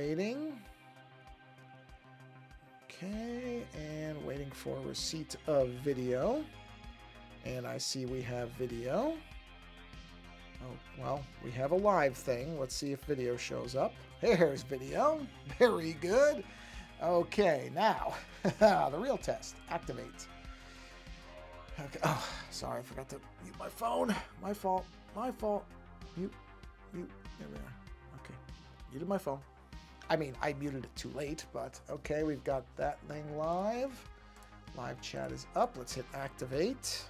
waiting. Okay, and waiting for receipt of video. And I see we have video. Oh, well, we have a live thing. Let's see if video shows up. Here's video. Very good. Okay, now, the real test. Activate. Okay. Oh, sorry, I forgot to mute my phone. My fault. My fault. Mute. There we are. Okay. Muted my phone. I mean, I muted it too late, but okay, we've got that thing live. Live chat is up. Let's hit activate.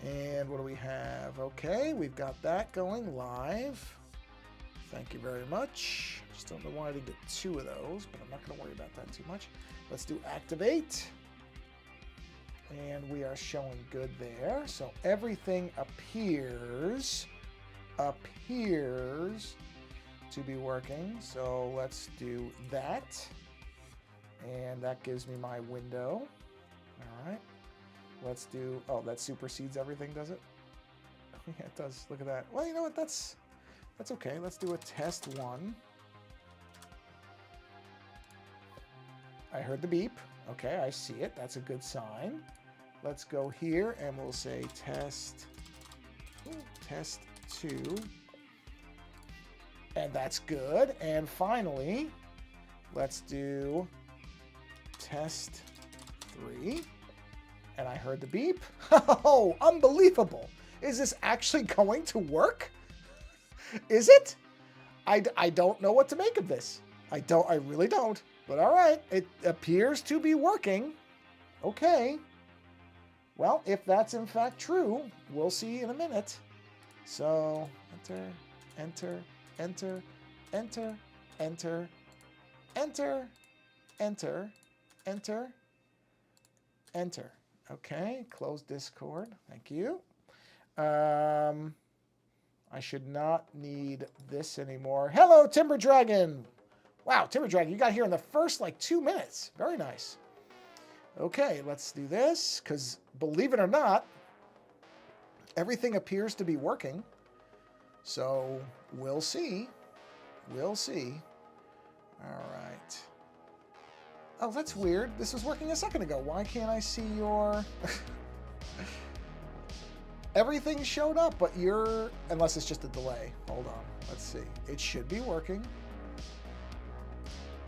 And what do we have? Okay, we've got that going live. Thank you very much. Just don't know why I didn't get 2 of those, but I'm not going to worry about that too much. Let's do activate. And we are showing good there. So everything appears to be working. So let's do that. And that gives me my window. All right. Let's do, oh, that supersedes everything, does it? Yeah, it does. Look at that. Well, you know what? That's okay. Let's do a test 1. I heard the beep. Okay, I see it. That's a good sign. Let's go here and we'll say test 2. And that's good. And finally, let's do test 3. And I heard the beep. Oh, unbelievable. Is this actually going to work? Is it? I don't know what to make of this. I really don't. But all right, it appears to be working. Okay. Well, if that's in fact true, we'll see in a minute. So, enter, enter, enter, enter, enter, enter, enter, enter, enter. Okay, close Discord. Thank you. I should not need this anymore. Hello, Timber Dragon. Wow, Timber Dragon, you got here in the first, 2 minutes. Very nice. Okay, let's do this, because believe it or not, everything appears to be working. So, we'll see. We'll see. All right. Oh, that's weird. This was working a second ago. Why can't I see your... Everything showed up, but you're... Unless it's just a delay. Hold on. Let's see. It should be working.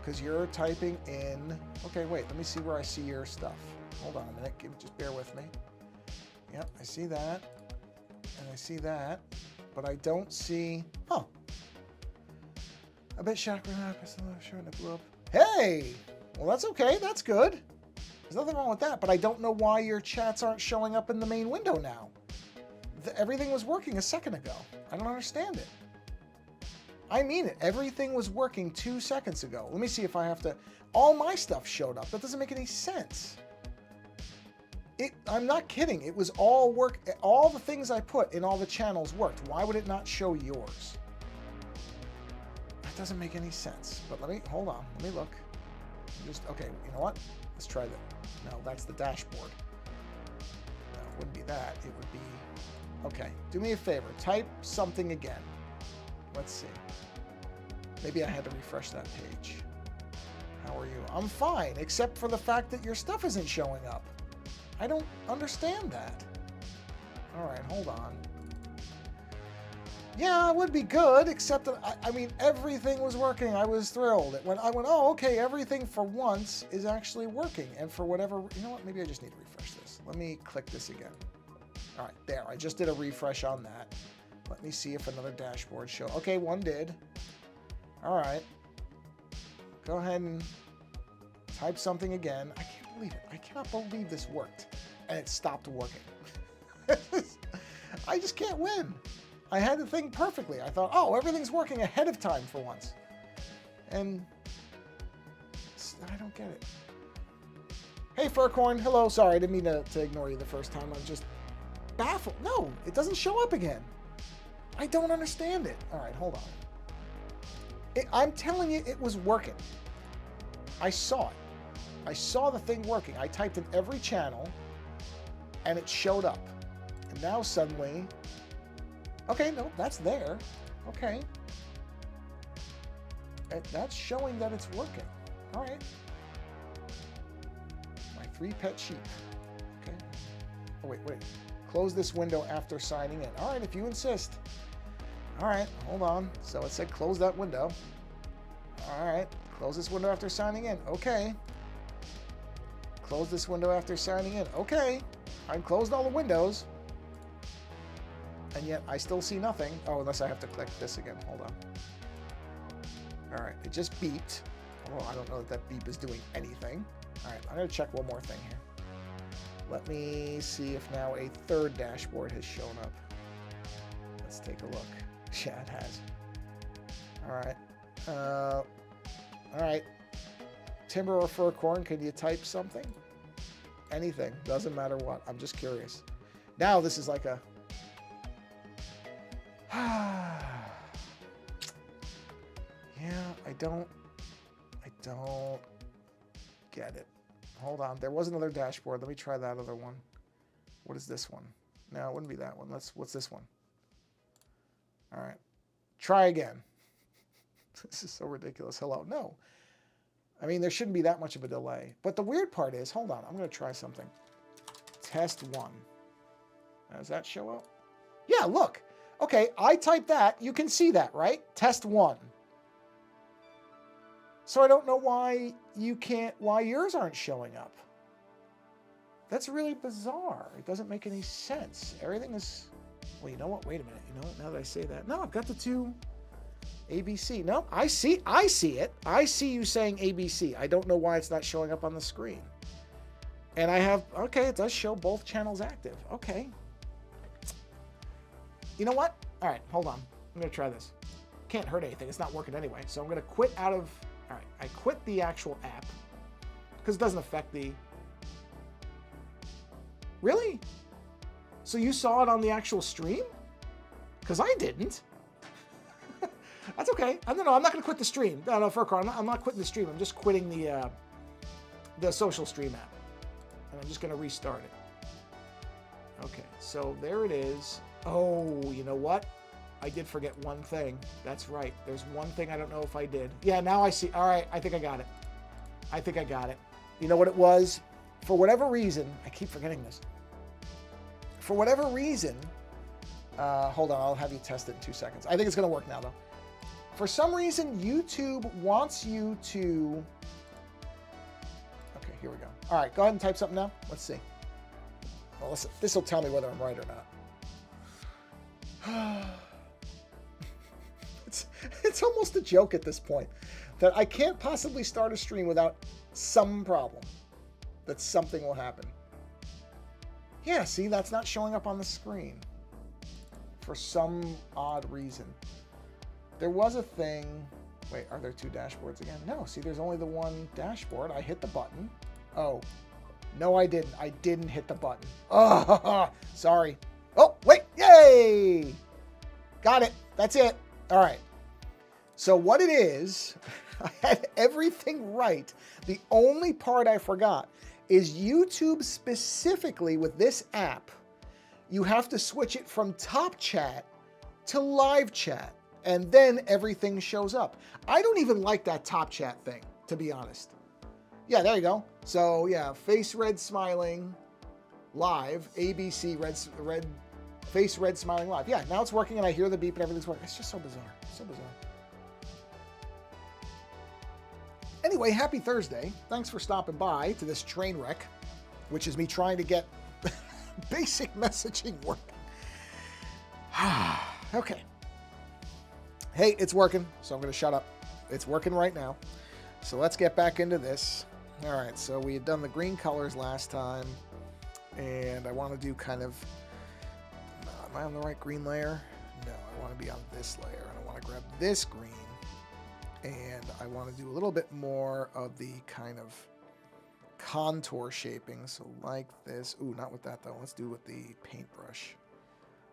Because you're typing in... Okay, wait. Let me see where I see your stuff. Hold on a minute. Just bear with me. Yep, I see that. And I see that. But I don't see... Huh. I bet chakra... blew up. Hey! Well, that's okay. That's good. There's nothing wrong with that, but I don't know why your chats aren't showing up in the main window now. Everything was working a second ago. I don't understand it. I mean it. Everything was working 2 seconds ago. Let me see if I have to... All my stuff showed up. That doesn't make any sense. I'm not kidding. It was all work. All the things I put in all the channels worked. Why would it not show yours? That doesn't make any sense. But hold on. Let me look. Okay, you know what? Let's try that. No, that's the dashboard. No, it wouldn't be that. It would be... Okay, do me a favor. Type something again. Let's see. Maybe I had to refresh that page. How are you? I'm fine, except for the fact that your stuff isn't showing up. I don't understand that. All right, hold on. Yeah, it would be good, except that, I mean, everything was working. I was thrilled. I went, oh, okay, everything for once is actually working. And for whatever, you know what, maybe I just need to refresh this. Let me click this again. All right, there, I just did a refresh on that. Let me see if another dashboard show. Okay, one did. All right. Go ahead and type something again. I can't believe it. I cannot believe this worked. And it stopped working. I just can't win. I had the thing perfectly. I thought, oh, everything's working ahead of time for once. And I don't get it. Hey, Furcorn. Hello. Sorry, I didn't mean to ignore you the first time. I'm just baffled. No, it doesn't show up again. I don't understand it. All right, hold on. I'm telling you, it was working. I saw it. I saw the thing working. I typed in every channel, and it showed up. And now suddenly... Okay, no, that's there. Okay. That's showing that it's working. All right. My 3 pet sheep. Okay. Oh, wait. Close this window after signing in. All right, if you insist. All right, hold on. So it said close that window. All right, close this window after signing in. Okay. Close this window after signing in. Okay. I've closed all the windows. And yet I still see nothing. Oh, unless I have to click this again. Hold on. All right, it just beeped. Oh, I don't know that beep is doing anything. All right, I'm going to check one more thing here. Let me see if now a 3rd dashboard has shown up. Let's take a look. Yeah, it has. All right. All right. Timber or fir corn, can you type something? Anything. Doesn't matter what. I'm just curious. Now this is like a... Yeah, I don't get it. Hold on. There was another dashboard. Let me try that other one. What is this one? No, it wouldn't be that one. What's this one? All right. Try again. This is so ridiculous. Hello. No. I mean, there shouldn't be that much of a delay. But the weird part is, hold on. I'm going to try something. Test 1. Does that show up? Yeah, look. Okay, I typed that. You can see that, right? Test 1. So I don't know why yours aren't showing up. That's really bizarre. It doesn't make any sense. Everything is, well, you know what? Wait a minute. You know what? Now that I say that, no, I've got the 2 ABC. No, I see it. I see you saying ABC. I don't know why it's not showing up on the screen. And I have, okay, it does show both channels active. Okay. You know what? All right, hold on. I'm going to try this. Can't hurt anything. It's not working anyway. So I'm going to quit out of, all right, I quit the actual app because it doesn't affect the, really? So you saw it on the actual stream? Because I didn't. That's okay. No, I'm not going to quit the stream. No, Furcar, I'm not quitting the stream. I'm just quitting the social stream app. And I'm just going to restart it. Okay, so there it is. Oh, you know what? I did forget one thing. That's right. There's one thing I don't know if I did. Yeah, now I see. All right, I think I got it. You know what it was? For whatever reason, I keep forgetting this. For whatever reason, hold on, I'll have you test it in 2 seconds. I think it's going to work now, though. For some reason, YouTube wants you to... Okay, here we go. All right, go ahead and type something now. Let's see. Well, this will tell me whether I'm right or not. It's almost a joke at this point that I can't possibly start a stream without some problem, that something will happen. Yeah, see, that's not showing up on the screen for some odd reason. There was a thing. Wait, are there 2 dashboards again? No, see, there's only the one dashboard. I hit the button. Oh, no, I didn't. I didn't hit the button. Oh, sorry. Oh, wait. Yay! Got it. That's it. All right. So what it is, I had everything right. The only part I forgot is YouTube specifically with this app, you have to switch it from top chat to live chat, and then everything shows up. I don't even like that top chat thing, to be honest. Yeah, there you go. So yeah, face red smiling live, ABC red face red smiling live. Yeah, now it's working and I hear the beep and everything's working. It's just so bizarre. So bizarre. Anyway, happy Thursday. Thanks for stopping by to this train wreck, which is me trying to get basic messaging working. Okay. Hey, it's working, so I'm going to shut up. It's working right now. So let's get back into this. All right, so we had done the green colors last time, and I want to do kind of, am I on the right green layer? No, I want to be on this layer, and I want to grab this green, and I want to do a little bit more of the kind of contour shaping, so like this. Ooh, not with that though. Let's do it with the paintbrush.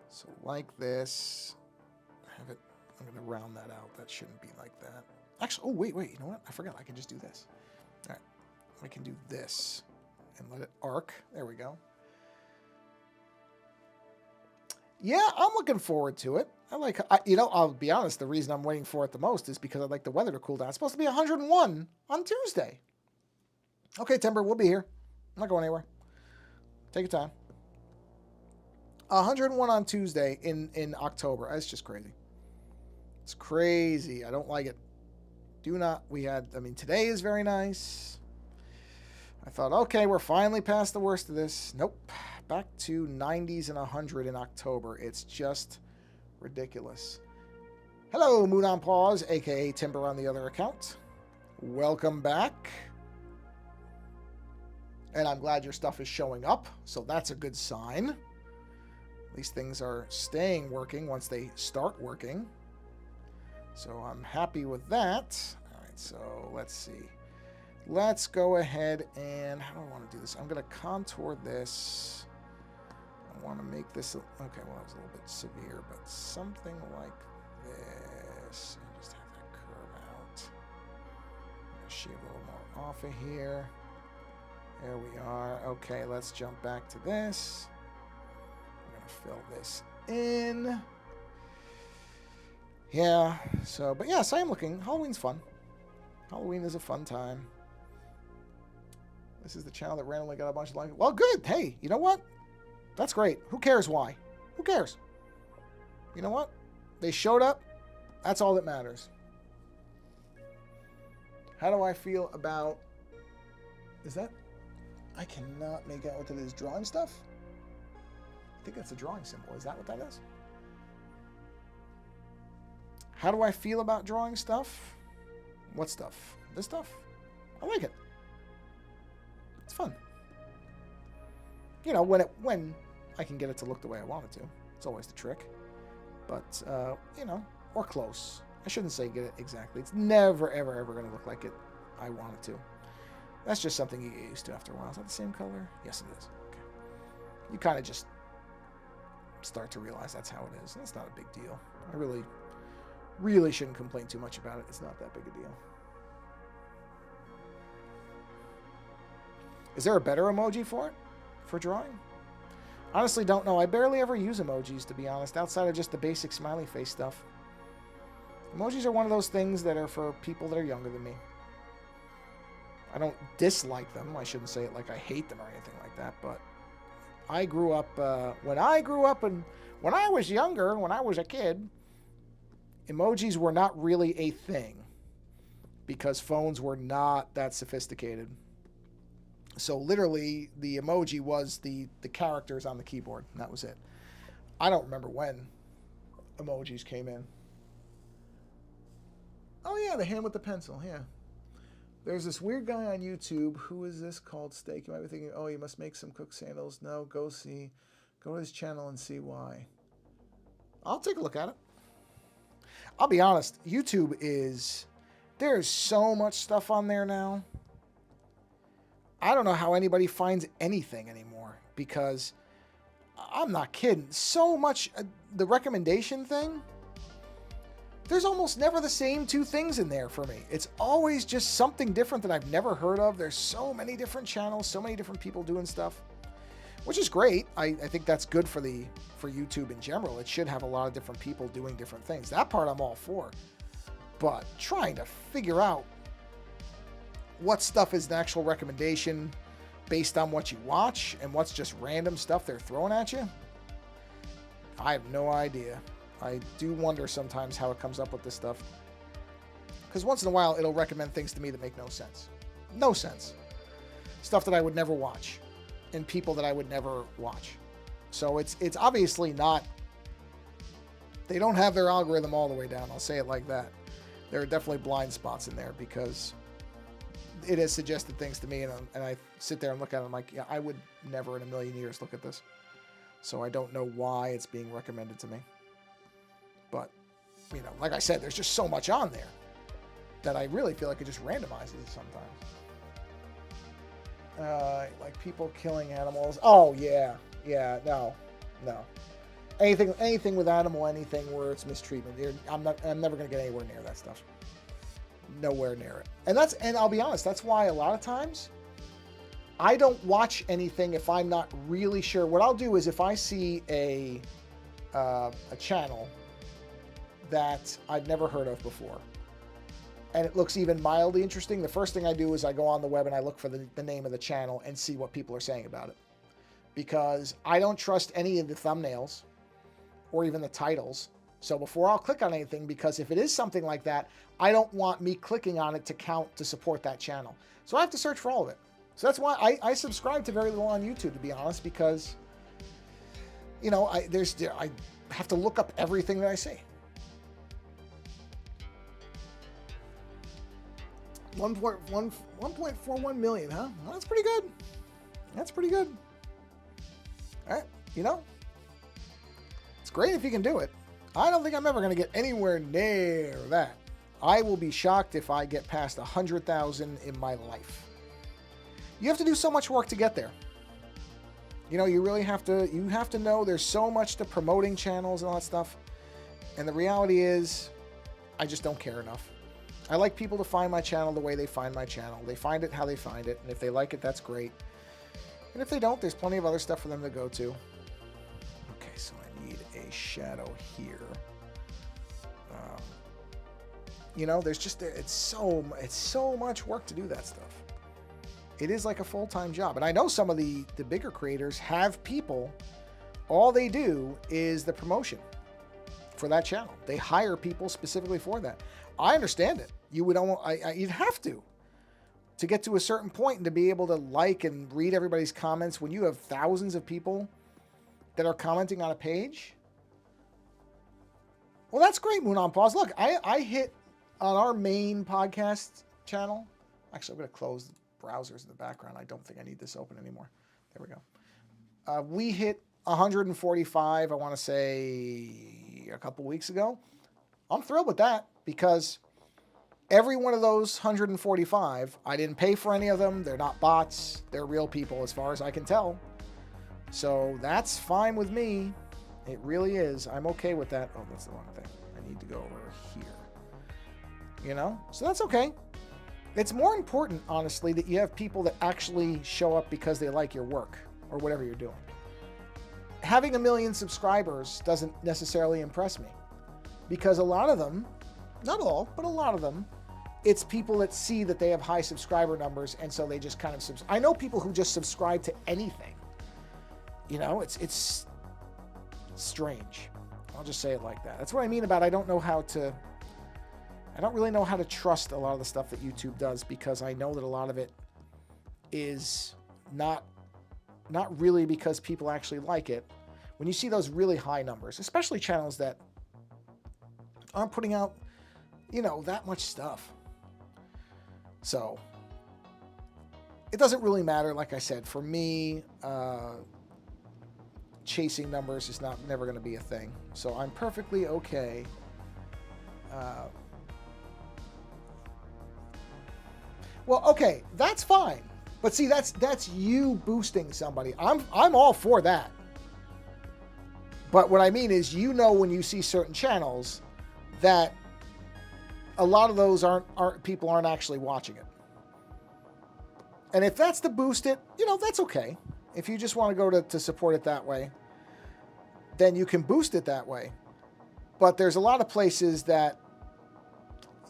So like this, have it, I'm going to round that out. That shouldn't be like that. Actually, oh, wait, you know what? I forgot. I can just do this. All right. I can do this and let it arc. There we go. Yeah, I'm looking forward to it. I'll be honest, the reason I'm waiting for it the most is because I'd like the weather to cool down. It's supposed to be 101 on Tuesday. Okay, Timber, we'll be here. I'm not going anywhere. Take your time. 101 on Tuesday in October. That's just crazy. It's crazy. I don't like it. Today is very nice. I thought, okay, we're finally past the worst of this. Nope. Back to 90s and 100 in October. It's just ridiculous. Hello, Moon on Pause, aka Timber on the other account. Welcome back. And I'm glad your stuff is showing up, so that's a good sign. At least things are staying working once they start working. So I'm happy with that. All right, so let's see. Let's go ahead and, how do I want to do this? I'm going to contour this. I want to make this, okay, well, that was a little bit severe, but something like this. And just have that curve out. I'm going to shave a little more off of here. There we are. Okay, let's jump back to this. I'm going to fill this in. Yeah, so, but yes, I am looking. Halloween's fun. Halloween is a fun time. This is the channel that randomly got a bunch of likes. Well, good. Hey, you know what? That's great. Who cares why? Who cares? You know what? They showed up. That's all that matters. How do I feel about... Is that... I cannot make out what it is. Drawing stuff? I think that's a drawing symbol. Is that what that is? How do I feel about drawing stuff? What stuff? This stuff? I like it. It's fun. You know, when I can get it to look the way I want it to. It's always the trick. But, you know, or close. I shouldn't say get it exactly. It's never, ever, ever going to look like it I want it to. That's just something you get used to after a while. Is that the same color? Yes, it is. Okay. You kind of just start to realize that's how it is. And it's not a big deal. I really shouldn't complain too much about it. It's not that big a deal. Is there a better emoji for it? For drawing? Honestly, don't know. I barely ever use emojis, to be honest, outside of just the basic smiley face stuff. Emojis are one of those things that are for people that are younger than me. I don't dislike them. I shouldn't say it like I hate them or anything like that, but I grew up, when I grew up and when I was younger, when I was a kid, emojis were not really a thing because phones were not that sophisticated. So literally, the emoji was the characters on the keyboard, and that was it. I don't remember when emojis came in. Oh yeah, the hand with the pencil, yeah. There's this weird guy on YouTube. Who is this called Steak? You might be thinking, oh, you must make some cook sandals. No, go to his channel and see why. I'll take a look at it. I'll be honest, YouTube there's so much stuff on there now. I don't know how anybody finds anything anymore because I'm not kidding. So much, the recommendation thing, there's almost never the same two things in there for me. It's always just something different that I've never heard of. There's so many different channels, so many different people doing stuff, which is great. I think that's good for YouTube in general. It should have a lot of different people doing different things. That part I'm all for. But trying to figure out what stuff is an actual recommendation based on what you watch and what's just random stuff they're throwing at you, I have no idea. I do wonder sometimes how it comes up with this stuff. Because once in a while, it'll recommend things to me that make no sense. No sense. Stuff that I would never watch. And people that I would never watch. So it's obviously not... They don't have their algorithm all the way down. I'll say it like that. There are definitely blind spots in there because it has suggested things to me, and I sit there and look at it, and I'm like, yeah, I would never in a million years look at this. So I don't know why it's being recommended to me. But, you know, like I said, there's just so much on there that I really feel like it just randomizes it sometimes. Like people killing animals. Oh, yeah. Yeah, no. Anything with anything where it's mistreatment. I'm never going to get anywhere near that stuff. Nowhere near it. And I'll be honest, that's why a lot of times I don't watch anything if I'm not really sure. What I'll do is if I see a channel that I'd never heard of before, and it looks even mildly interesting, the first thing I do is I go on the web and I look for the name of the channel and see what people are saying about it. Because I don't trust any of the thumbnails or even the titles. So before I'll click on anything, because if it is something like that, I don't want me clicking on it to count to support that channel. So I have to search for all of it. So that's why I subscribe to very little on YouTube, to be honest, because, you know, I have to look up everything that I see. 1.41 million, huh? Well, that's pretty good. That's pretty good. All right, you know, it's great if you can do it. I don't think I'm ever going to get anywhere near that. I will be shocked if I get past 100,000 in my life. You have to do so much work to get there. You know, you really have to know there's so much to promoting channels and all that stuff. And the reality is, I just don't care enough. I like people to find my channel the way they find my channel. They find it how they find it. And if they like it, that's great. And if they don't, there's plenty of other stuff for them to go to. Okay, so I need a shadow here. You know, there's just, it's so much work to do that stuff. It is like a full-time job. And I know some of the bigger creators have people, all they do is the promotion for that channel. They hire people specifically for that. I understand it. You would almost, you'd have to get to a certain point and to be able to like and read everybody's comments when you have thousands of people that are commenting on a page. Well, that's great, Moon on Pause. Look, I hit on our main podcast channel. Actually, I'm going to close the browsers in the background. I don't think I need this open anymore. There we go. We hit 145, I want to say a couple weeks ago. I'm thrilled with that because every one of those 145, I didn't pay for any of them. They're not bots. They're real people as far as I can tell. So that's fine with me. It really is. I'm okay with that. Oh, that's the wrong thing. I need to go over here. You know? So that's okay. It's more important, honestly, that you have people that actually show up because they like your work or whatever you're doing. Having 1 million subscribers doesn't necessarily impress me because a lot of them, not all, but a lot of them, it's people that see that they have high subscriber numbers and so they just kind of I know people who just subscribe to anything. You know, it's strange. I'll just say it like that. That's what I mean about I don't really know how to trust a lot of the stuff that YouTube does because I know that a lot of it is not really because people actually like it. When you see those really high numbers, especially channels that aren't putting out, you know, that much stuff. So it doesn't really matter. Like I said, for me, chasing numbers is never going to be a thing. So I'm perfectly okay. Well, okay, that's fine. But see, that's you boosting somebody. I'm all for that. But what I mean is, you know, when you see certain channels that a lot of those people aren't actually watching it. And if that's to boost it, you know, that's okay. If you just want to go to support it that way, then you can boost it that way. But there's a lot of places that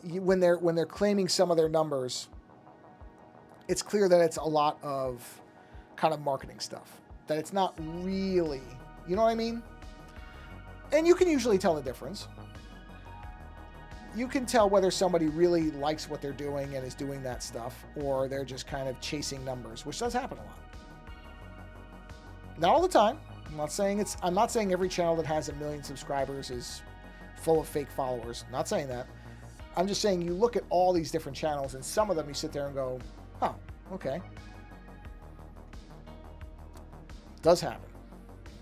when they're claiming some of their numbers, it's clear that it's a lot of kind of marketing stuff. That it's not really, you know what I mean? And you can usually tell the difference. You can tell whether somebody really likes what they're doing and is doing that stuff, or they're just kind of chasing numbers, which does happen a lot. Not all the time. I'm not saying every channel that has 1 million subscribers is full of fake followers. I'm not saying that. I'm just saying you look at all these different channels and some of them you sit there and go, oh, okay. Does happen.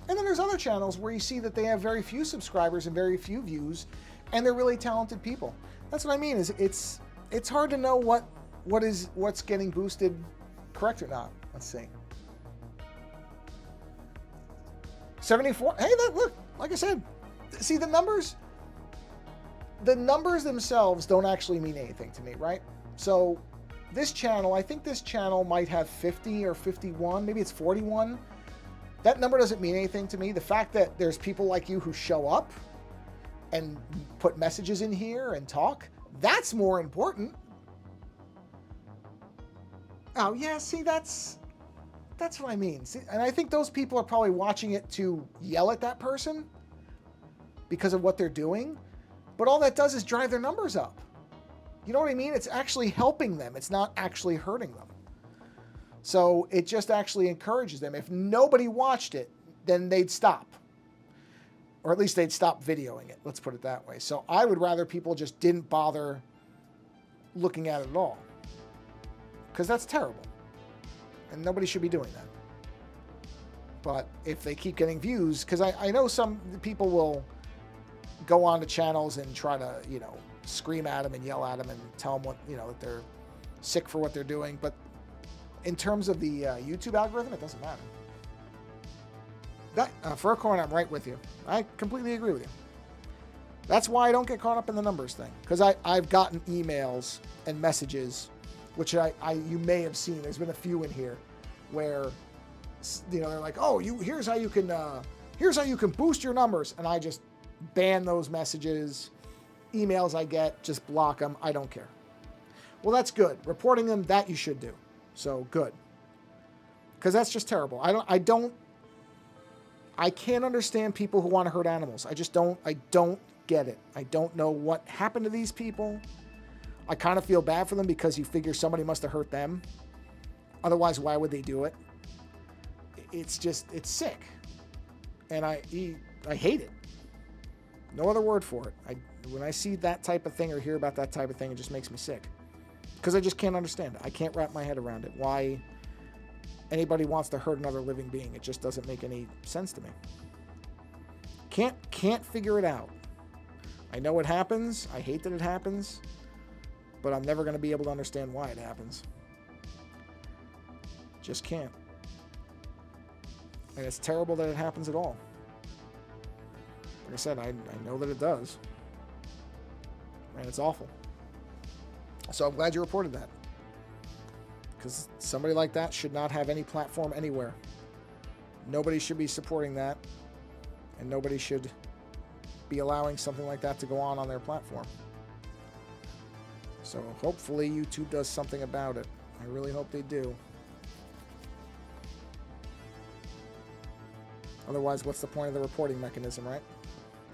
And then there's other channels where you see that they have very few subscribers and very few views, and they're really talented people. That's what I mean. Is it's hard to know what's getting boosted, correct or not. Let's see. 74. Hey, look. Like I said, see the numbers. The numbers themselves don't actually mean anything to me, right? So this channel, I think this channel might have 50 or 51, maybe it's 41 that number doesn't mean anything to me. The fact that there's people like you who show up and put messages in here and talk, that's more important. Oh, yeah, see, that's what I mean. See, and I think those people are probably watching it to yell at that person because of what they're doing. But all that does is drive their numbers up. You know what I mean? It's actually helping them. It's not actually hurting them. So it just actually encourages them. If nobody watched it, then they'd stop. Or at least they'd stop videoing it. Let's put it that way. So I would rather people just didn't bother looking at it at all. Because that's terrible. And nobody should be doing that. But if they keep getting views, because I know some people will go on to channels and try to, you know, scream at them and yell at them and tell them what, you know, that they're sick for what they're doing. But in terms of the YouTube algorithm, it doesn't matter. That, for a coin, I'm right with you. I completely agree with you. That's why I don't get caught up in the numbers thing. Because I've gotten emails and messages, which you may have seen. There's been a few in here where, you know, they're like, oh, here's how you can boost your numbers. And I just ban those messages. Emails I get, just block them. I don't care. Well, that's good. Reporting them, that you should do. So good. Because that's just terrible. I can't understand people who want to hurt animals. I don't get it. I don't know what happened to these people. I kind of feel bad for them because you figure somebody must have hurt them. Otherwise, why would they do it? It's sick. And I hate it. No other word for it. When I see that type of thing or hear about that type of thing, it just makes me sick. Because I just can't understand it. I can't wrap my head around it. Why anybody wants to hurt another living being. It just doesn't make any sense to me. Can't figure it out. I know it happens. I hate that it happens. But I'm never going to be able to understand why it happens. Just can't. And it's terrible that it happens at all. Like I said, I know that it does. And it's awful. So I'm glad you reported that. Because somebody like that should not have any platform anywhere. Nobody should be supporting that. And nobody should be allowing something like that to go on their platform. So hopefully YouTube does something about it. I really hope they do. Otherwise, what's the point of the reporting mechanism, right?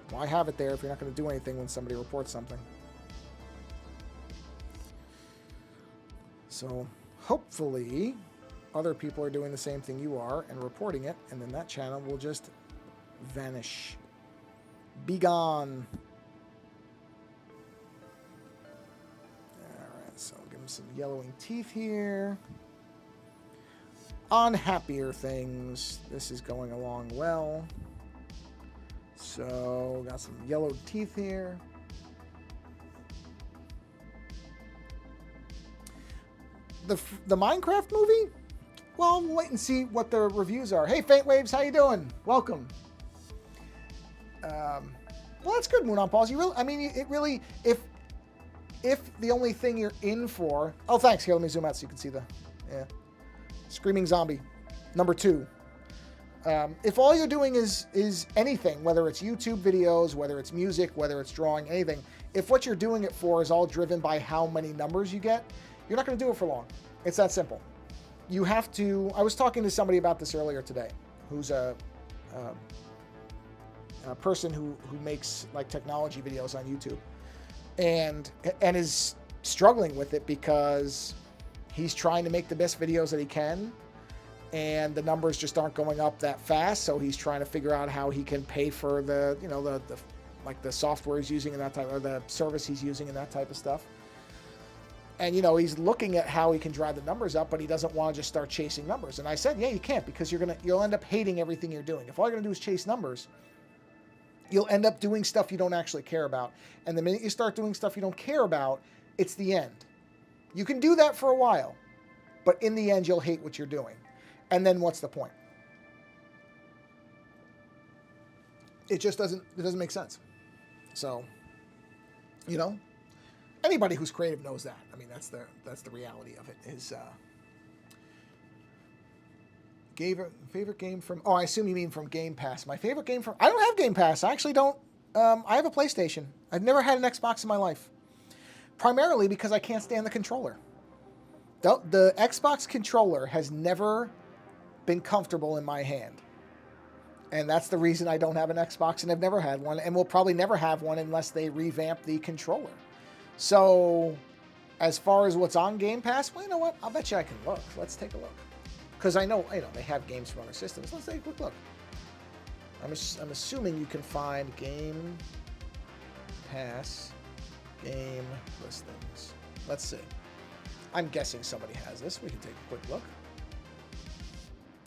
Why have it there if you're not going to do anything when somebody reports something? So hopefully other people are doing the same thing you are and reporting it, and then that channel will just vanish. Be gone. Alright, so I'll give him some yellowing teeth here. On happier things, this is going along well. So, got some yellow teeth here. The Minecraft movie? Well, we'll wait and see what the reviews are. Hey, Faint Waves, how you doing? Welcome. Well, that's good, Moon on Pause. If the only thing you're in for... Oh, thanks. Here, let me zoom out so you can see the... Yeah. Screaming Zombie, number 2. If all you're doing is anything, whether it's YouTube videos, whether it's music, whether it's drawing, anything, if what you're doing it for is all driven by how many numbers you get, you're not going to do it for long. It's that simple. You have to... I was talking to somebody about this earlier today, who's a person who makes like technology videos on YouTube, and is struggling with it because he's trying to make the best videos that he can, and the numbers just aren't going up that fast. So he's trying to figure out how he can pay for the the software he's using and that type, or the service he's using and that type of stuff. And he's looking at how he can drive the numbers up, but he doesn't want to just start chasing numbers. And I said, yeah, you can't, because you'll end up hating everything you're doing. If all you're gonna do is chase numbers, you'll end up doing stuff you don't actually care about. And the minute you start doing stuff you don't care about, it's the end. You can do that for a while, but in the end, you'll hate what you're doing. And then what's the point? It just doesn't make sense. So, anybody who's creative knows that. I mean, that's the reality of it, is Favorite game from... Oh, I assume you mean from Game Pass. My favorite game from... I don't have Game Pass. I actually don't. I have a PlayStation. I've never had an Xbox in my life. Primarily because I can't stand the controller. The Xbox controller has never been comfortable in my hand. And that's the reason I don't have an Xbox and I've never had one. And will probably never have one unless they revamp the controller. So, as far as what's on Game Pass, well, you know what? I'll bet you I can look. Let's take a look. Because I know, they have games from other systems. Let's take a quick look. I'm assuming you can find Game Pass game listings. Let's see. I'm guessing somebody has this. We can take a quick look.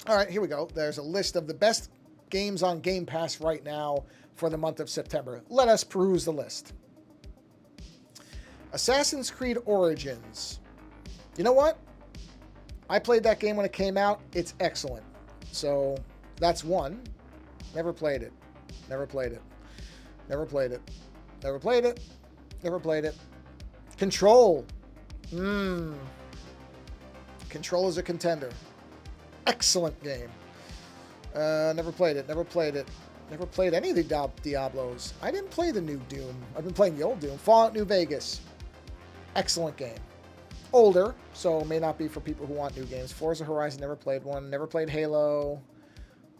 All right, here we go. There's a list of the best games on Game Pass right now for the month of September. Let us peruse the list. Assassin's Creed Origins. You know what? I played that game when it came out. It's excellent. So, that's one. Never played it. Never played it. Never played it. Never played it. Never played it. Control. Control is a contender. Excellent game. Never played it. Never played it. Never played any of the Diablos. I didn't play the new Doom. I've been playing the old Doom. Fallout New Vegas. Excellent game. Older, so may not be for people who want new games. Forza Horizon, never played one. Never played Halo.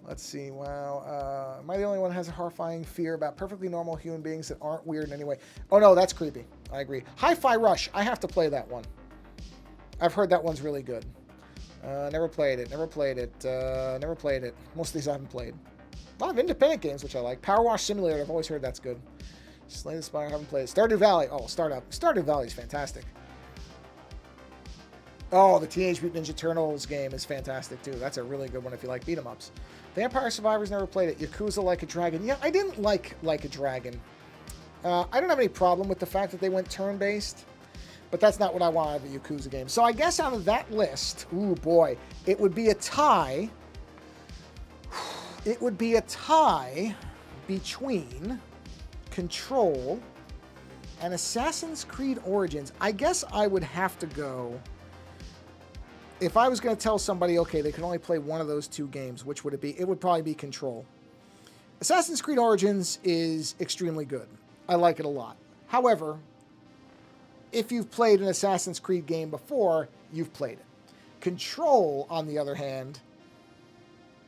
Let's see. Wow. Am I the only one who has a horrifying fear about perfectly normal human beings that aren't weird in any way? Oh, no, that's creepy. I agree. Hi-Fi Rush. I have to play that one. I've heard that one's really good. Never played it. Never played it. Never played it. Most of these I haven't played. A lot of independent games, which I like. Power Wash Simulator. I've always heard that's good. Slay the Spire. I haven't played it. Stardew Valley. Oh, Stardew Valley is fantastic. Oh, the Teenage Mutant Ninja Turtles game is fantastic, too. That's a really good one if you like beat-em-ups. Vampire Survivors, never played it. Yakuza Like a Dragon. Yeah, I didn't like a Dragon. I don't have any problem with the fact that they went turn-based, but that's not what I want out of a Yakuza game. So I guess out of that list, ooh, boy, it would be a tie. It would be a tie between Control and Assassin's Creed Origins. I guess I would have to go... If I was going to tell somebody, okay, they can only play one of those two games, which would it be? It would probably be Control. Assassin's Creed Origins is extremely good. I like it a lot. However, if you've played an Assassin's Creed game before, you've played it. Control, on the other hand,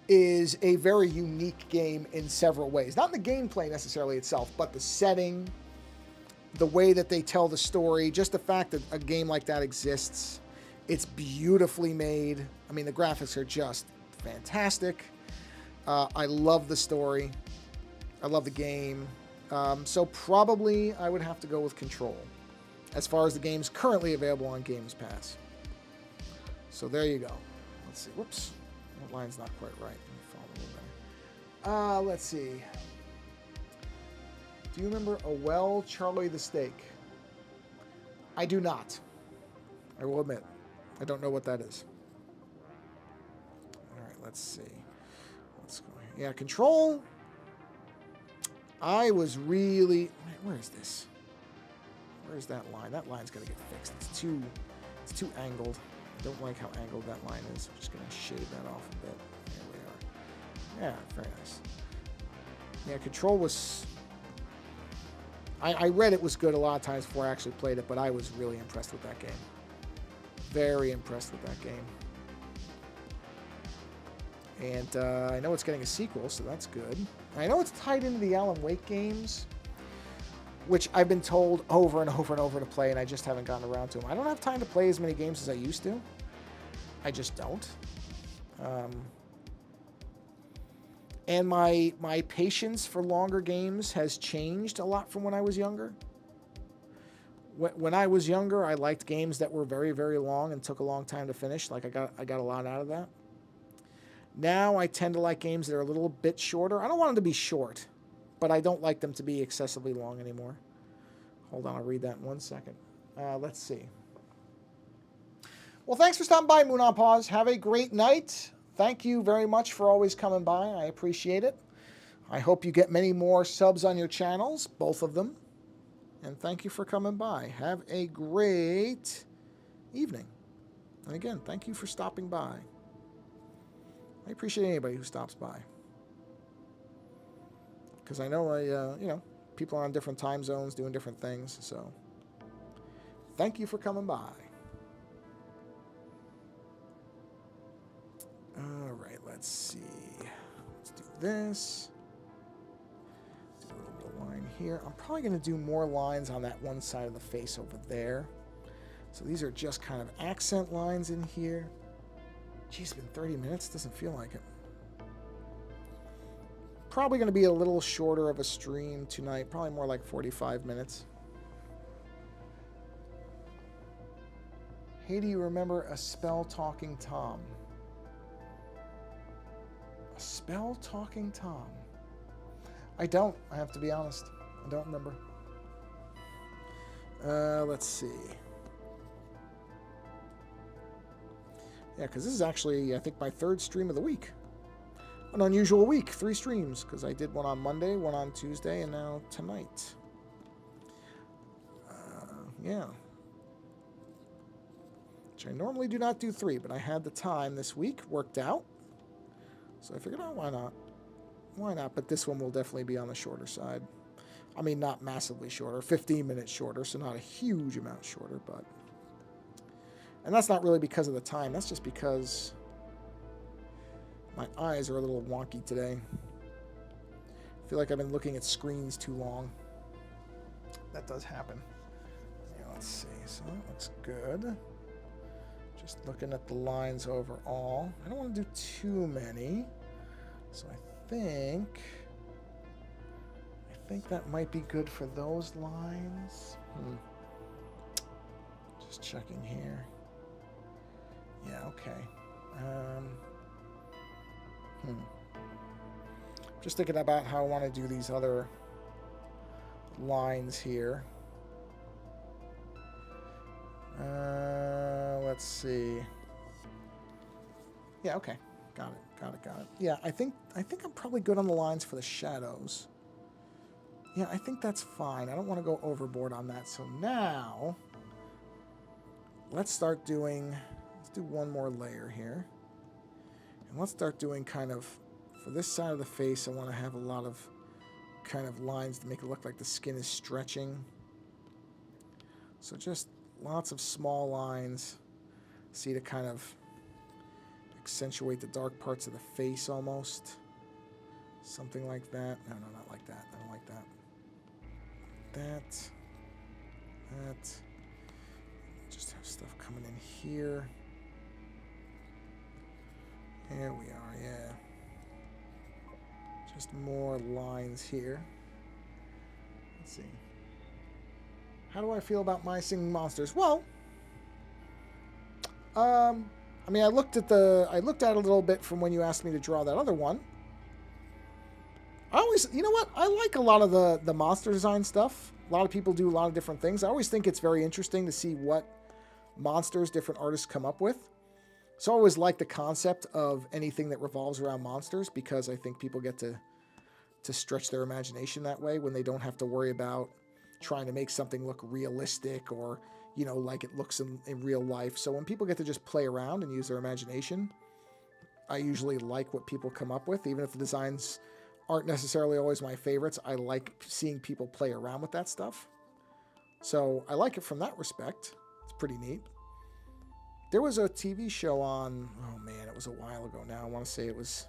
is a very unique game in several ways. Not in the gameplay necessarily itself, but the setting, the way that they tell the story, just the fact that a game like that exists. It's beautifully made. I mean, the graphics are just fantastic. I love the story. I love the game. So probably I would have to go with Control as far as the games currently available on Games Pass. So there you go. Let's see. Whoops. That line's not quite right. Let me follow a little better. Let's see. Do you remember A Well, Charlie the Steak? I do not. I will admit. I don't know what that is. All right, let's see. Let's go here. Yeah, Control. I was really... Where is this? Where's that line? That line's got to get fixed. It's too angled. I don't like how angled that line is. I'm just going to shade that off a bit. There we are. Yeah, very nice. Yeah, Control was... I read it was good a lot of times before I actually played it, but I was really impressed with that game. Very impressed with that game. And I know it's getting a sequel, so that's good. I know it's tied into the Alan Wake games, which I've been told over and over and over to play, and I just haven't gotten around to them. I don't have time to play as many games as I used to. I just don't. And my patience for longer games has changed a lot from when I was younger. When I was younger, I liked games that were very, very long and took a long time to finish. Like I got a lot out of that. Now I tend to like games that are a little bit shorter. I don't want them to be short, but I don't like them to be excessively long anymore. Hold on, I'll read that in 1 second. Let's see. Well, thanks for stopping by, Moon on Pause. Have a great night. Thank you very much for always coming by. I appreciate it. I hope you get many more subs on your channels, both of them. And thank you for coming by. Have a great evening. And again, thank you for stopping by. I appreciate anybody who stops by. Because I know, you know, people are on different time zones doing different things. So thank you for coming by. All right, let's see. Let's do this. Do a little line here. I'm probably going to do more lines on that one side of the face over there. So these are just kind of accent lines in here. Geez, it's been 30 minutes. Doesn't feel like it. Probably going to be a little shorter of a stream tonight. Probably more like 45 minutes. Hey, do you remember a spell talking Tom? A spell talking Tom? I don't. I have to be honest. I don't remember. Let's see. Yeah, because this is actually, I think, my third stream of the week. An unusual week. 3 streams, because I did one on Monday, one on Tuesday, and now tonight. Yeah. Which I normally do not do 3, but I had the time this week. Worked out. So I figured, oh, why not? Why not? But this one will definitely be on the shorter side. I mean, not massively shorter. 15 minutes shorter, so not a huge amount shorter, but... And that's not really because of the time. That's just because my eyes are a little wonky today. I feel like I've been looking at screens too long. That does happen. Yeah, let's see. So that looks good. Just looking at the lines overall. I don't want to do too many. So I think that might be good for those lines. Just checking here. Yeah, okay. Just thinking about how I want to do these other lines here. Let's see. Yeah, okay. Got it. Yeah, I think I'm probably good on the lines for the shadows. Yeah, I think that's fine. I don't want to go overboard on that. So now, let's do one more layer here. And let's start doing kind of, for this side of the face, I want to have a lot of kind of lines to make it look like the skin is stretching. So just lots of small lines, see, to kind of accentuate the dark parts of the face almost. Something like that. No, not like that. I don't like that. That. Just have stuff coming in here. There we are, yeah. Just more lines here. Let's see. How do I feel about my singing monsters? Well, I mean, I looked at it a little bit from when you asked me to draw that other one. I always, you know what? I like a lot of the monster design stuff. A lot of people do a lot of different things. I always think it's very interesting to see what monsters different artists come up with. So I always like the concept of anything that revolves around monsters, because I think people get to stretch their imagination that way when they don't have to worry about trying to make something look realistic or, you know, like it looks in real life. So when people get to just play around and use their imagination, I usually like what people come up with, even if the designs aren't necessarily always my favorites. I like seeing people play around with that stuff. So I like it from that respect. It's pretty neat. There was a TV show on, oh man, it was a while ago now. I want to say it was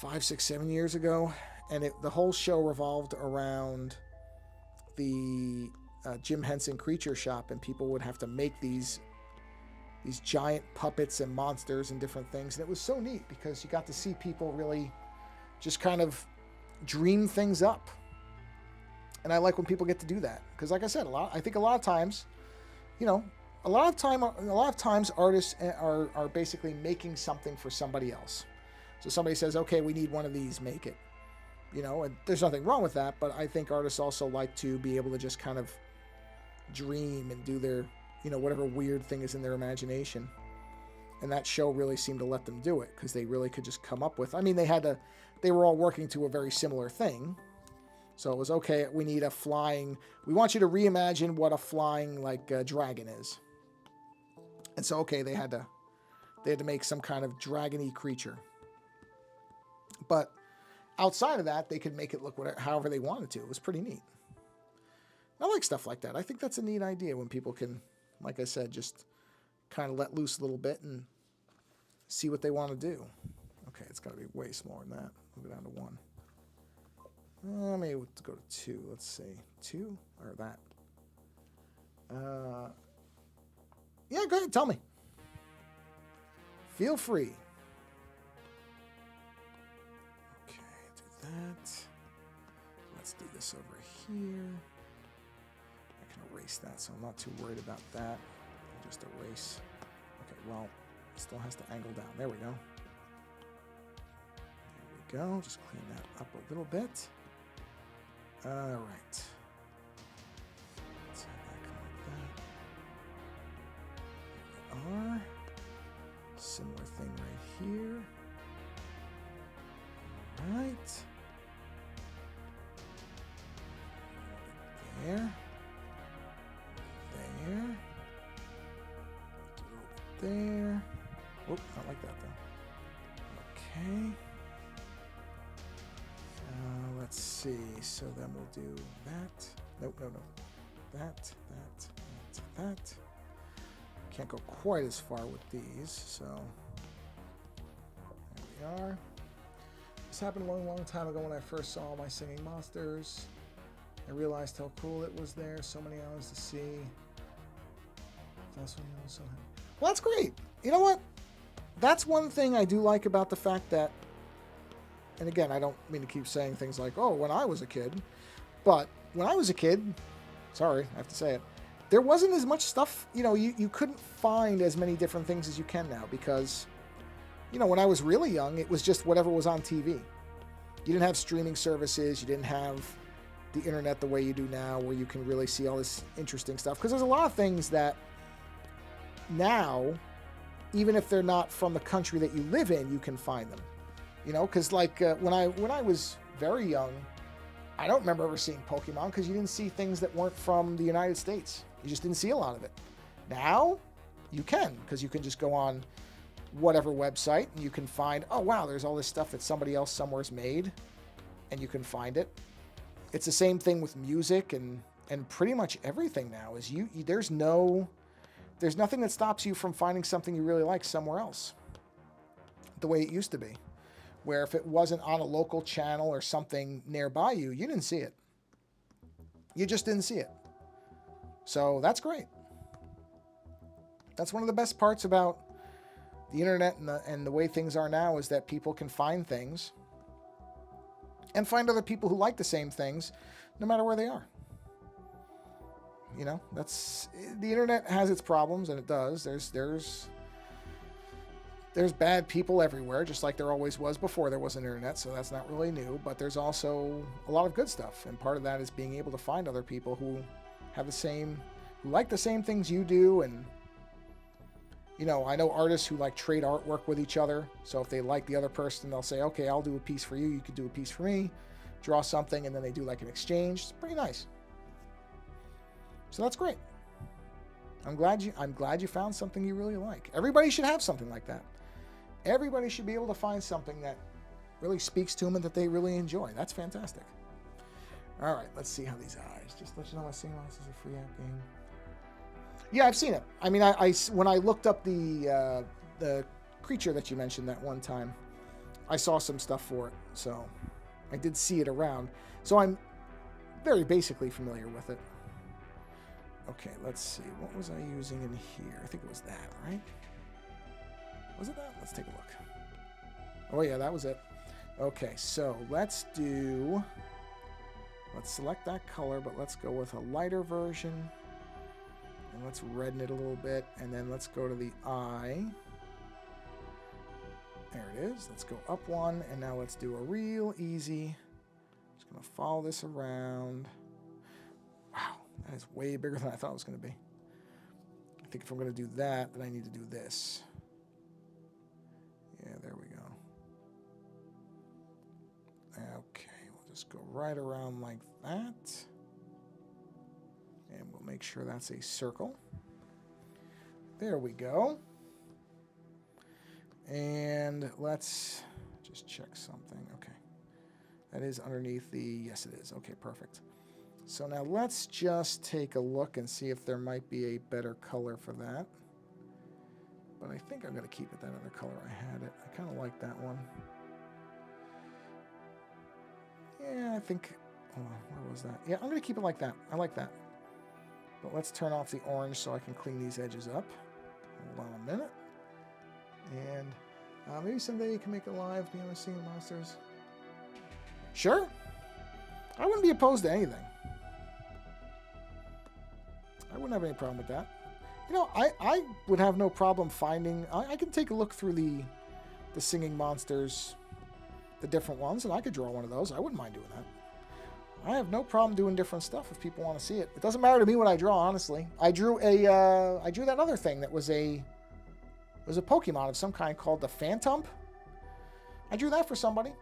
5, 6, 7 years ago. And the whole show revolved around the Jim Henson Creature Shop, and people would have to make these giant puppets and monsters and different things. And it was so neat because you got to see people really just kind of dream things up. And I like when people get to do that, because like I said, I think a lot of times, you know, a lot of times artists are basically making something for somebody else. So somebody says, okay, we need one of these, make it. You know, and there's nothing wrong with that, but I think artists also like to be able to just kind of dream and do their, you know, whatever weird thing is in their imagination. And that show really seemed to let them do it, because they really could just come up with, I mean, they were all working to a very similar thing. So it was, okay, we want you to reimagine what a flying, like, dragon is. And so, okay, they had to They had to make some kind of dragon-y creature. But outside of that, they could make it look whatever, however they wanted to. It was pretty neat. I like stuff like that. I think that's a neat idea when people can, like I said, just kind of let loose a little bit and see what they want to do. Okay, it's got to be way smaller than that. We'll go down to 1. Maybe we'll go to 2. Let's see. 2 or that. Yeah, go ahead. Tell me. Feel free. Okay, do that. Let's do this over here. I can erase that, so I'm not too worried about that. I'll just erase. Okay, well, it still has to angle down. There we go. There we go. Just clean that up a little bit. All right. Let's have that come like that. There we are. Similar thing right here. All right. There. There. There. Whoop, not like that though. Okay. Let's see. So then we'll do that. Nope, no. That. Can't go quite as far with these, so there we are. This happened a long time ago when I first saw my singing monsters. I realized how cool it was there. So many hours to see. That's when you also have. Well, that's great. You know what? That's one thing I do like about the fact that, and again, I don't mean to keep saying things like, oh, when I was a kid, but when I was a kid, sorry, I have to say it, there wasn't as much stuff, you couldn't find as many different things as you can now because, when I was really young, it was just whatever was on TV. You didn't have streaming services. You didn't have the internet the way you do now where you can really see all this interesting stuff. Because there's a lot of things that now, even if they're not from the country that you live in, you can find them. Because like when I was very young, I don't remember ever seeing Pokemon because you didn't see things that weren't from the United States. You just didn't see a lot of it. Now, you can, because you can just go on whatever website and you can find, oh, wow, there's all this stuff that somebody else somewhere's made, and you can find it. It's the same thing with music and pretty much everything now. Is there's nothing that stops you from finding something you really like somewhere else, the way it used to be, where if it wasn't on a local channel or something nearby you, you didn't see it. You just didn't see it. So that's great. That's one of the best parts about the internet and the way things are now is that people can find things and find other people who like the same things no matter where they are. That's the internet has its problems, and it does. There's bad people everywhere, just like there always was before there was an internet, so that's not really new, but there's also a lot of good stuff, and part of that is being able to find other people who like the same things you do. And I know artists who like trade artwork with each other, so if they like the other person, they'll say, okay, I'll do a piece for you, you could do a piece for me, draw something, and then they do like an exchange. It's pretty nice. So that's great. I'm glad you found something you really like. Everybody should have something like that. Everybody should be able to find something that really speaks to them and that they really enjoy. That's fantastic. All right, let's see how these eyes. Just let you know, my Singing Monsters is a free app game. Yeah, I've seen it. I mean, when I looked up the creature that you mentioned that one time, I saw some stuff for it, so I did see it around. So I'm very basically familiar with it. Okay, let's see. What was I using in here? I think it was that, right? Was it that? Let's take a look. Oh, yeah, that was it. Okay, so let's select that color, but let's go with a lighter version. And let's redden it a little bit. And then let's go to the eye. There it is. Let's go up one. And now let's do a real easy. Just going to follow this around. Wow, that is way bigger than I thought it was going to be. I think if I'm going to do that, then I need to do this. Yeah, there we go. Okay, we'll just go right around like that. And we'll make sure that's a circle. There we go. And let's just check something. Okay. That is underneath the... Yes, it is. Okay, perfect. So now let's just take a look and see if there might be a better color for that. But I think I'm going to keep it that other color I had it. I kind of like that one. Yeah, I think... Hold on, where was that? Yeah, I'm going to keep it like that. I like that. But let's turn off the orange so I can clean these edges up. Hold on a minute. And maybe someday you can make it live, Beyond Singing Monsters. Sure. I wouldn't be opposed to anything. I wouldn't have any problem with that. You know, I would have no problem finding... I can take a look through the Singing Monsters, the different ones, and I could draw one of those. I wouldn't mind doing that. I have no problem doing different stuff if people want to see it. It doesn't matter to me what I draw, honestly. I drew that other thing that was a Pokemon of some kind called the Phantump. I drew that for somebody.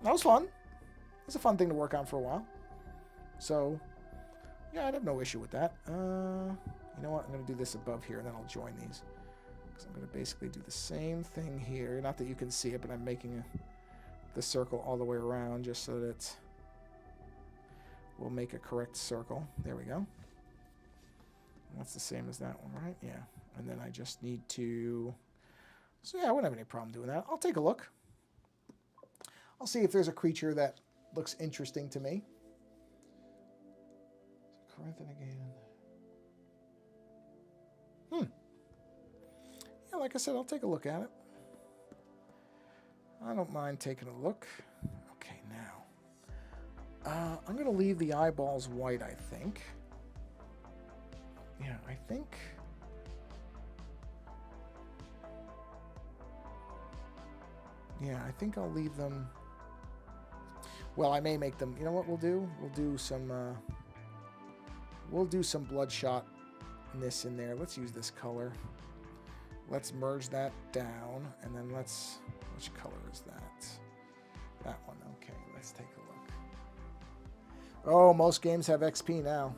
That was fun. It was a fun thing to work on for a while. So, yeah, I'd have no issue with that. You know what? I'm going to do this above here, and then I'll join these. Because I'm going to basically do the same thing here. Not that you can see it, but I'm making the circle all the way around just so that we'll make a correct circle. There we go. That's the same as that one, right? Yeah. And then I just need to... So, yeah, I wouldn't have any problem doing that. I'll take a look. I'll see if there's a creature that looks interesting to me. Corinthian again. Yeah, like I said, I'll take a look at it. I don't mind taking a look. Okay, now. I'm going to leave the eyeballs white, I think. Yeah, I think... Yeah, I think I'll leave them... Well, I may make them... You know what we'll do? We'll do some bloodshotness in there. Let's use this color. Let's merge that down, and then let's... Which color is that? That one. Okay, let's take a look. Oh, most games have XP now.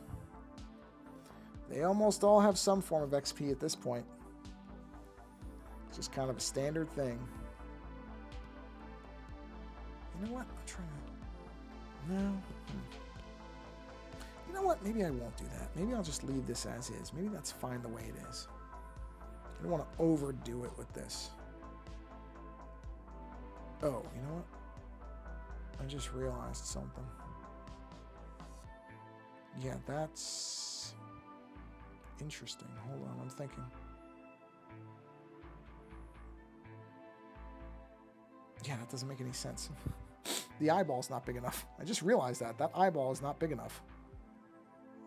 They almost all have some form of XP at this point. It's just kind of a standard thing. You know what? I'm trying to... No. You know what? Maybe I won't do that. Maybe I'll just leave this as is. Maybe that's fine the way it is. I don't want to overdo it with this. Oh, you know what? I just realized something. Yeah, that's interesting. Hold on, I'm thinking. Yeah, that doesn't make any sense. The eyeball's not big enough. I just realized that. That eyeball is not big enough.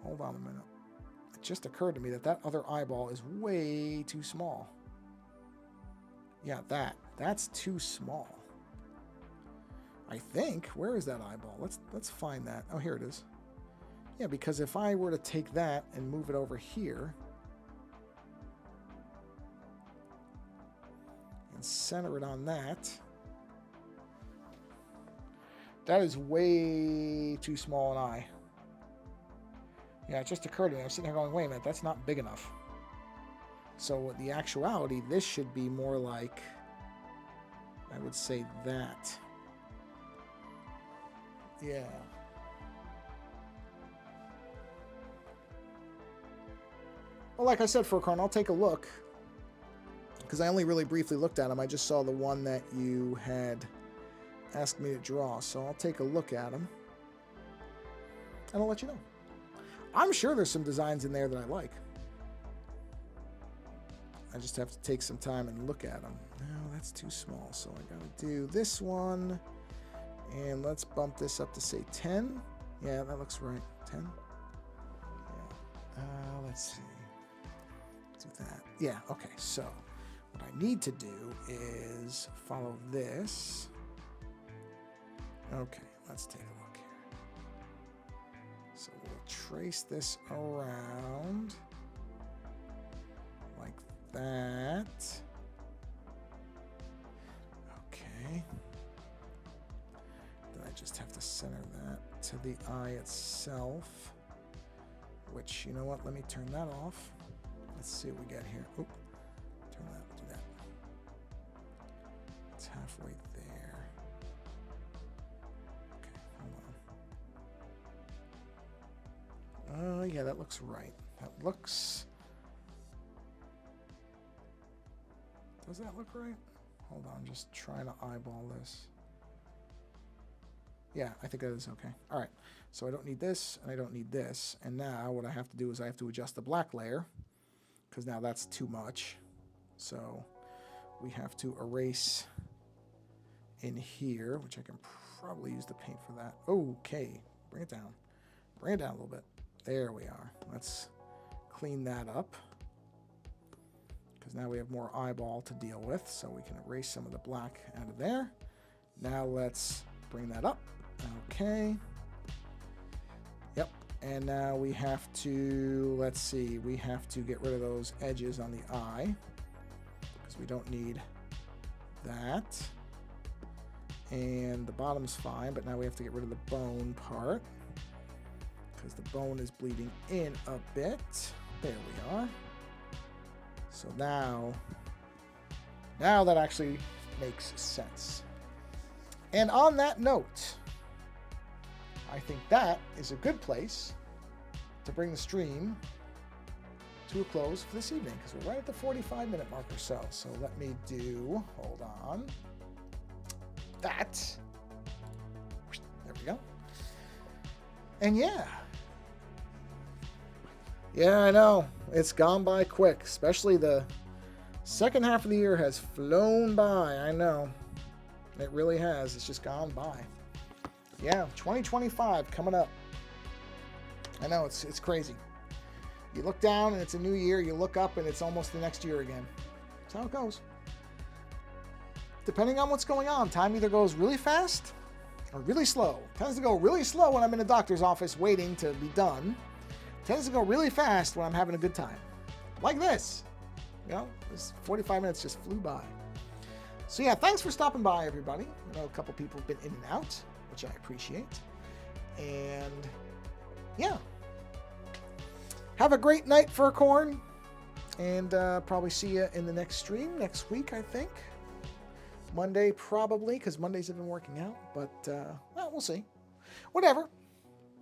Hold on a minute. It just occurred to me that that other eyeball is way too small. Yeah, that's too small. I think. Where is that eyeball? Let's find that. Oh, here it is. Yeah, because if I were to take that and move it over here and center it on that, that is way too small an eye. Yeah, it just occurred to me. I'm sitting there going, wait a minute, that's not big enough. So the actuality, this should be more like, I would say that. Yeah. Well, like I said, Furcon, I'll take a look. Because I only really briefly looked at them. I just saw the one that you had asked me to draw. So I'll take a look at them. And I'll let you know. I'm sure there's some designs in there that I like. I just have to take some time and look at them. No, that's too small. So I got to do this one. And let's bump this up to, say, 10. Yeah, that looks right. 10. Yeah. Let's see. Do that. Yeah, okay. So what I need to do is follow this. Okay, let's take a look here. So we'll trace this around like that. Okay. Then I just have to center that to the eye itself, which, you know what, let me turn that off. Let's see what we get here. Oop, turn that, do that. It's halfway there. Okay, hold on. Yeah, that looks right. That looks... Does that look right? Hold on, I'm just trying to eyeball this. Yeah, I think that is okay. All right, so I don't need this, and I don't need this. And now what I have to do is I have to adjust the black layer, because now that's too much. So we have to erase in here, which I can probably use the paint for that. Okay, bring it down. Bring it down a little bit. There we are. Let's clean that up, because now we have more eyeball to deal with, so we can erase some of the black out of there. Now let's bring that up. Okay. Yep. And now we have to, let's see, we have to get rid of those edges on the eye, because we don't need that. And the bottom's fine, but now we have to get rid of the bone part, because the bone is bleeding in a bit. There we are. So now that actually makes sense. And on that note, I think that is a good place to bring the stream to a close for this evening, because we're right at the 45-minute mark or so. So let me do, hold on, that. There we go. And yeah, I know it's gone by quick, especially the second half of the year has flown by. I know it really has. It's just gone by. Yeah, 2025 coming up. I know it's crazy. You look down and it's a new year. You look up and it's almost the next year again. That's how it goes. Depending on what's going on, time either goes really fast or really slow. It tends to go really slow when I'm in a doctor's office waiting to be done. It tends to go really fast when I'm having a good time. Like this. You know, this 45 minutes just flew by. So yeah, thanks for stopping by, everybody. I know a couple people have been in and out, which I appreciate. And yeah, have a great night, Furcorn. And probably see you in the next stream next week, I think. Monday, probably, because Mondays have been working out. But, well, we'll see. Whatever.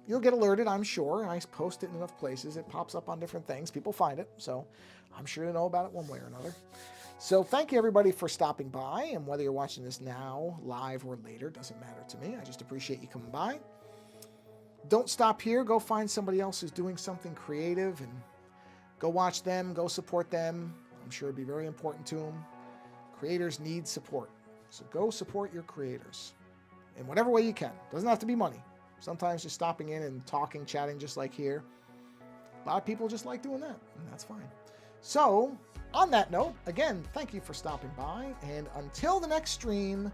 You'll get alerted, I'm sure. I post it in enough places. It pops up on different things. People find it. So I'm sure you'll know about it one way or another. So thank you, everybody, for stopping by. And whether you're watching this now, live, or later, doesn't matter to me. I just appreciate you coming by. Don't stop here. Go find somebody else who's doing something creative and go watch them. Go support them. I'm sure it'd be very important to them. Creators need support. So go support your creators in whatever way you can. Doesn't have to be money. Sometimes just stopping in and talking, chatting, just like here. A lot of people just like doing that, and that's fine. So, on that note, again, thank you for stopping by, and until the next stream,